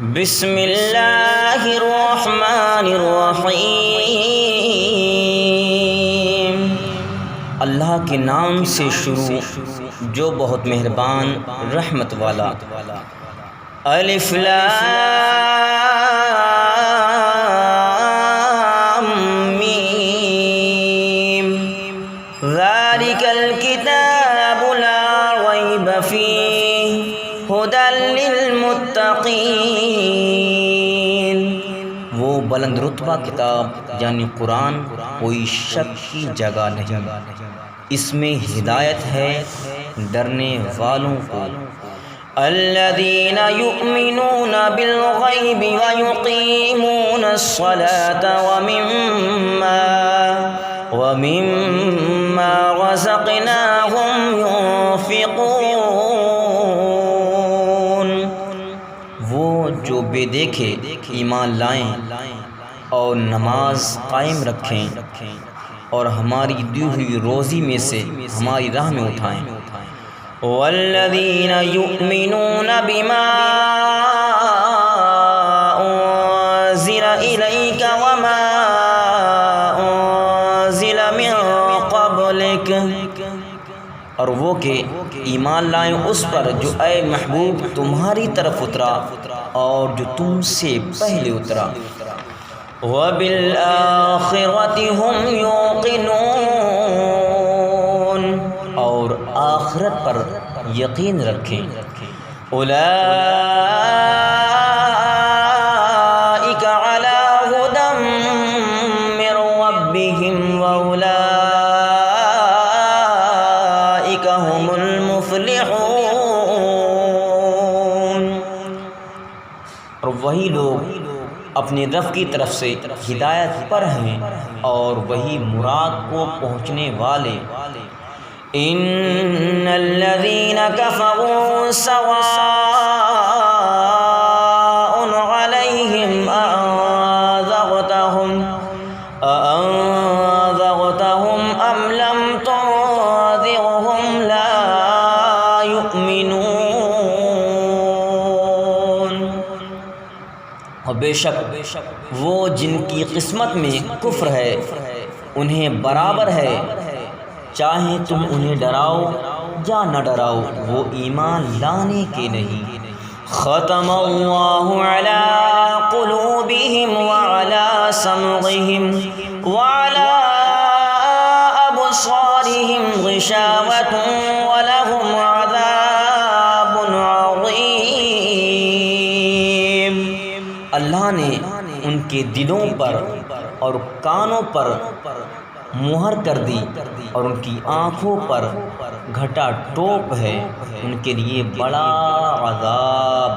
بسم اللہ الرحمن الرحیم۔ اللہ کے نام سے شروع جو بہت مہربان رحمت والا۔ الف لام میم، ذالک الکتاب لا ریب فیہ ھدی للمتقین۔ وہ بلند رتبہ کتاب یعنی قرآن کوئی شک کی جگہ نہیں، اس میں ہدایت ہے ڈرنے والوں کو۔ الذین یؤمنون بالغیب ویقیمون الصلاة ومما رزقناہم ينفقون۔ وہ جو بے دیکھے ایمان لائیں اور نماز قائم رکھیں اور ہماری دی ہوئی روزی میں سے ہماری راہ میں اٹھائیں۔ والذین یؤمنون بما انزل الیک وما انزل من قبلک، اور وہ کہ ایمان لائیں اس پر جو اے محبوب تمہاری طرف اترا اور جو تم سے پہلے اترا۔ وبالآخرۃ ھم یوقنون، اور آخرت پر یقین رکھیں۔ اولئک علی ھدی من ربہم واولئک ھم المفلحون۔ اور وہی لوگ اپنے رب کی طرف سے ہدایت پر ہیں اور وہی مراد کو پہنچنے والے۔ ان الذین کفروا سواء علیہم اانذرتہم ام لم تنذرہم لا یؤمنون۔ اور بے شک وہ جن کی قسمت میں کفر ہے انہیں برابر ہے، چاہے تم انہیں ڈراؤ یا نہ ڈراؤ، وہ ایمان لانے کے نہیں۔ ختم اللہ علی قلوبہم وعلی سمعہم وعلی ابصارہم غشاوۃ ولہم عذاب عظیم۔ اللہ نے ان کے دلوں پر اور کانوں پر مہر کر دی اور ان کی آنکھوں پر گھٹا ٹوپ ہے، ان کے لیے بڑا عذاب